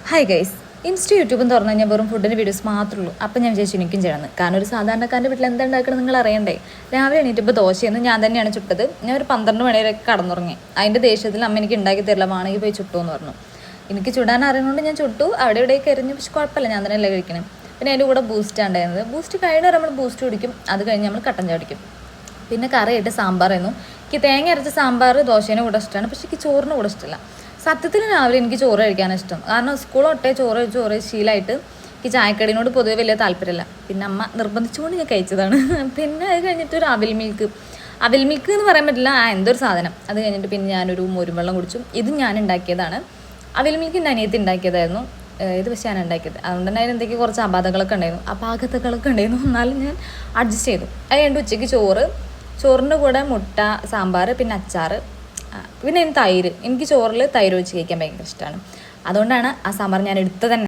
Hi guys, insta യൂട്യൂബും തുറന്നു കഴിഞ്ഞാൽ വെറും ഫുഡിൻ്റെ വീഡിയോസ് മാത്രമേ ഉള്ളൂ. അപ്പം ഞാൻ വിചാരിച്ചു എനിക്കും ചെയ്യണമെന്ന്. കാരണം ഒരു സാധാരണക്കാരൻ്റെ വീട്ടിൽ എന്താ ഉണ്ടാക്കണം നിങ്ങൾ അറിയണ്ടേ. രാവിലെ എണീറ്റപ്പോൾ ദോശയൊന്നും ഞാൻ തന്നെയാണ് ചുട്ടത്. ഞാൻ ഒരു 12 മണി വരെ കടന്നുറങ്ങി. അതിൻ്റെ ദേഷ്യത്തിൽ അമ്മ എനിക്ക് ഉണ്ടാക്കി തരില്ല, വാണെങ്കിൽ പോയി ചുട്ടു എന്ന് പറഞ്ഞു. എനിക്ക് ചുടാൻ അറിയുന്നതുകൊണ്ട് ഞാൻ ചുട്ടു. അവിടെ ഇവിടെയൊക്കെ എറിഞ്ഞു, പക്ഷെ കുഴപ്പമില്ല, ഞാൻ തന്നെ അല്ലേ കഴിക്കണം. പിന്നെ അതിൻ്റെ കൂടെ ബൂസ്റ്റ് ഉണ്ടായിരുന്നത്. ബൂസ്റ്റ് കഴിഞ്ഞാൽ നമ്മൾ ബൂസ്റ്റ് കുടിക്കും, അത് കഴിഞ്ഞ് നമ്മൾ കട്ടൻ ചാടിക്കും. പിന്നെ കറിയായിട്ട് സാമ്പാറായിരുന്നു. എനിക്ക് തേങ്ങ അരച്ച സാമ്പാർ ദോശേനെ കൂടെ ഇഷ്ടമാണ്, പക്ഷേ എനിക്ക് ചോറിന് കൂടെ ഇഷ്ടമില്ല. സത്യത്തിൽ രാവിലെ എനിക്ക് ചോറ് കഴിക്കാൻ ഇഷ്ടം. കാരണം സ്കൂൾ തൊട്ടേ ചോറ് ശീലമായിട്ട് എനിക്ക് ചായക്കടീനോട് പൊതുവെ വലിയ താല്പര്യമില്ല. പിന്നെ അമ്മ നിർബന്ധിച്ചുകൊണ്ട് ഞാൻ കഴിച്ചതാണ്. പിന്നെ അത് കഴിഞ്ഞിട്ട് ഒരു അവിൽ മിൽക്ക് എന്ന് പറയാൻ പറ്റില്ല, എന്തൊരു സാധനം. അത് കഴിഞ്ഞിട്ട് പിന്നെ ഞാനൊരു മോരുവെള്ളം കുടിച്ചു. ഇതും ഞാൻ ഉണ്ടാക്കിയതാണ്. അവിൽ മിൽക്ക് എൻ്റെ അനിയത്തി ഉണ്ടാക്കിയതായിരുന്നു. ഇത് പക്ഷേ ഞാൻ ഉണ്ടാക്കിയത്. അതുകൊണ്ട് തന്നെ അതിന് എന്തൊക്കെ കുറച്ച് അപാകതകളൊക്കെ ഉണ്ടായിരുന്നു. എന്നാലും ഞാൻ അഡ്ജസ്റ്റ് ചെയ്തു. അത് കഴിഞ്ഞിട്ട് ഉച്ചയ്ക്ക് ചോറിൻ്റെ കൂടെ മുട്ട, സാമ്പാർ, പിന്നെ അച്ചാർ, പിന്നെ തൈര്. എനിക്ക് ചോറിൽ തൈര് ഒഴിച്ച് കഴിക്കാൻ ഭയങ്കര ഇഷ്ടമാണ്. അതുകൊണ്ടാണ് ആ സാമ്പാർ ഞാൻ എടുത്തത് തന്നെ.